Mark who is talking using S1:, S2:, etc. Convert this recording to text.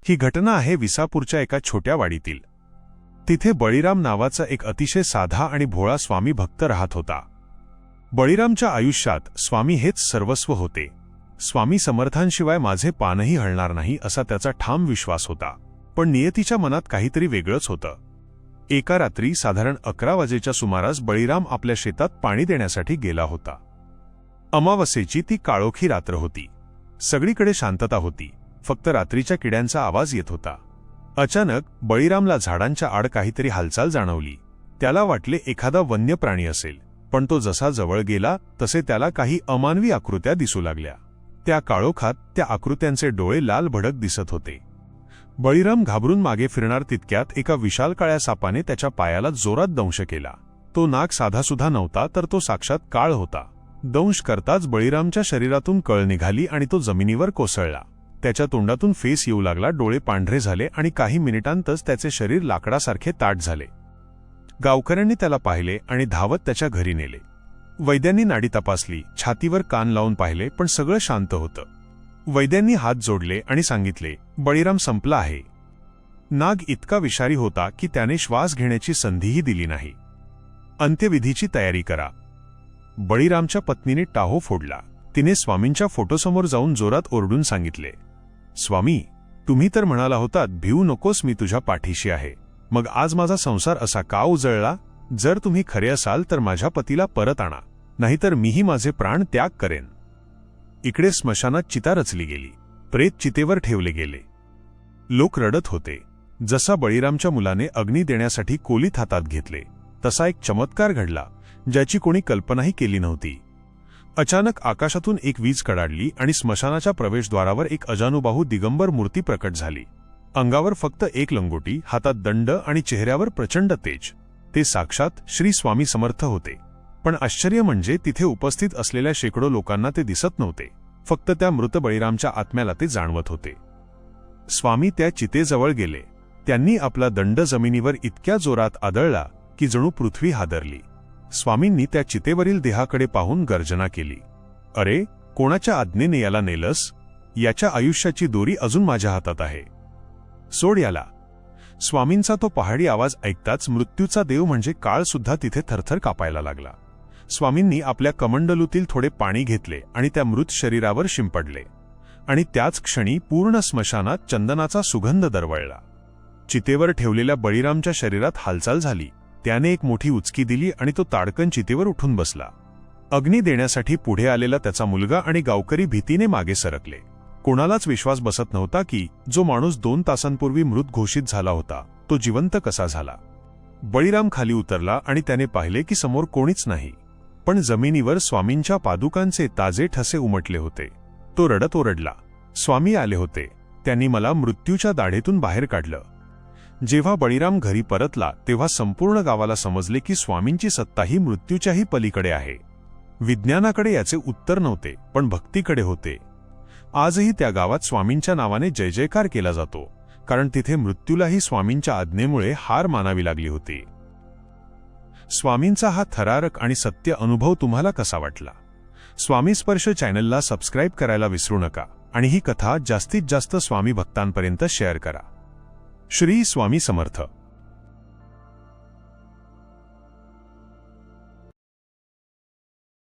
S1: ही घटना आहे विसापूरच्या एका छोट्या वाडीतील। तिथे बळीराम नावाचा एक अतिशय साधा आणि भोळा स्वामी भक्त राहत होता। बळीरामच्या आयुष्यात स्वामी हेच सर्वस्व होते। स्वामी समर्थांशिवाय माझे पानही हलणार नाही असा त्याचा ठाम विश्वास होता। पण नियतीच्या मनात काहीतरी वेगळंच होतं। एका रात्री साधारण 11 वाजेच्या सुमारास बळीराम आपल्या शेतात पाणी देण्यासाठी गेला होता। अमावास्येची ती काळोखी रात्र होती। सगळीकडे शांतता होती, फक्त रात्रीच्या किड्यांचा आवाज येत होता। अचानक बळीरामला झाडांच्या आड काहीतरी हालचाल जाणवली। त्याला वाटले एखादा वन्य प्राणी असेल, पण तो जसा जवळ गेला तसे त्याला काही अमानवी आकृत्या दिसू लागल्या। त्या काळोखात त्या आकृत्यांचे डोळे लाल भडक दिसत होते। बळीराम घाबरून मागे फिरणार तितक्यात एका विशाल काळ्या सापाने त्याच्या पायाला जोरात दंश केला। तो नाग साधासुद्धा नव्हता, तर तो साक्षात काळ होता। दंश करताच बळीरामच्या शरीरातून कळ निघाली आणि तो जमिनीवर कोसळला। त्याच्या तोंडातून फेस येऊ लागला, डोळे पांढरे झाले आणि काही मिनिटांतच त्याचे शरीर लाकडासारखे ताठ झाले। गावकऱ्यांनी त्याला पाहिले आणि धावत त्याच्या घरी नेले। वैद्यांनी नाडी तपासली, छातीवर कान लावून पाहिले, पण सगळं शांत होतं। वैद्यांनी हात जोडले आणि सांगितले, बळीराम संपला आहे। नाग इतका विषारी होता की त्याने श्वास घेण्याची संधीही दिली नाही। अंत्यविधीची तयारी करा। बळीरामच्या पत्नीने टाहो फोडला। तिने स्वामींच्या फोटोसमोर जाऊन जोरात ओरडून सांगितले, स्वामी, तुम्ही तर म्हणाला होतात भिवू नकोस, मी तुझ्या पाठीशी आहे। मग आज माझा संसार असा का उजळला? जर तुम्ही खरे असाल तर माझ्या पतीला परत आणा, नाहीतर मीही माझे प्राण त्याग करेन। इकडे स्मशानात चिता रचली गेली। प्रेत चितेवर ठेवले गेले। लोक रडत होते। जसा बळीरामच्या मुलाने अग्नी देण्यासाठी कोलीत हातात घेतले, तसा एक चमत्कार घडला ज्याची कोणी कल्पनाही केली नव्हती। अचानक आकाशातून एक वीज कडाडली आणि स्मशानाच्या प्रवेशद्वारावर एक अजानुबाहू दिगंबर मूर्ती प्रकट झाली। अंगावर फक्त एक लंगोटी, हातात दंड आणि चेहऱ्यावर प्रचंड तेज। ते साक्षात श्री स्वामी समर्थ होते। पण आश्चर्य म्हणजे तिथे उपस्थित असलेल्या शेकडो लोकांना ते दिसत नव्हते, फक्त त्या मृत बळीरामच्या आत्म्याला ते जाणवत होते। स्वामी त्या चितेजवळ गेले। त्यांनी आपला दंड जमिनीवर इतक्या जोरात आदळला की जणू पृथ्वी हादरली। स्वामींनी त्या चितेवरील देहाकडे पाहून गर्जना केली, अरे, कोणाच्या आज्ञेने याला नेलस? याच्या आयुष्याची दोरी अजून माझ्या हातात आहे, सोड याला। स्वामींचा तो पहाडी आवाज ऐकताच मृत्यूचा देव म्हणजे काळ सुद्धा तिथे थरथर कापायला लागला। स्वामींनी आपल्या कमंडलूतील थोडे पाणी घेतले आणि त्या मृत शरीरावर शिंपडले, आणि त्याच क्षणी पूर्ण स्मशानात चंदनाचा सुगंध दरवळला। चितेवर ठेवलेल्या बळीरामच्या शरीरात हालचाल झाली। त्याने एक मोठी उचकी दिली आणि तो ताडकन चितेवर उठून बसला। अग्नी देण्यासाठी पुढे आलेला त्याचा मुलगा आणि गावकरी भीतीने मागे सरकले। कोणालाच विश्वास बसत नव्हता की जो माणूस 2 तासांपूर्वी मृत घोषित झाला होता तो जिवंत कसा झाला। बळीराम खाली उतरला आणि त्याने पाहिले की समोर कोणीच नाही, पण जमिनीवर स्वामींच्या पादुकांचे ताजे ठसे उमटले होते। तो रडत ओरडला, स्वामी आले होते, त्यांनी मला मृत्यूच्या दाढेतून बाहेर काढलं। जेव्हा बळीराम घरी परतला तेव्हा संपूर्ण गावाला समजले की स्वामींची सत्ताही मृत्यूच्याही पलीकडे आहे। विज्ञानाकडे याचे उत्तर नव्हते, पण भक्तीकडे होते। आजही त्या गावात स्वामींच्या नावाने जय जयकार केला जातो, कारण तिथे मृत्यूलाही स्वामींच्या आज्ञेमुळे हार मानावी लागली होती। स्वामींचा हा थरारक आणि सत्य अनुभव तुम्हाला कसा वाटला? स्वामी स्पर्श चॅनलला सबस्क्राईब करायला विसरू नका आणि ही कथा जास्तीत जास्त स्वामी भक्तांपर्यंत शेअर करा। श्री स्वामी समर्थ।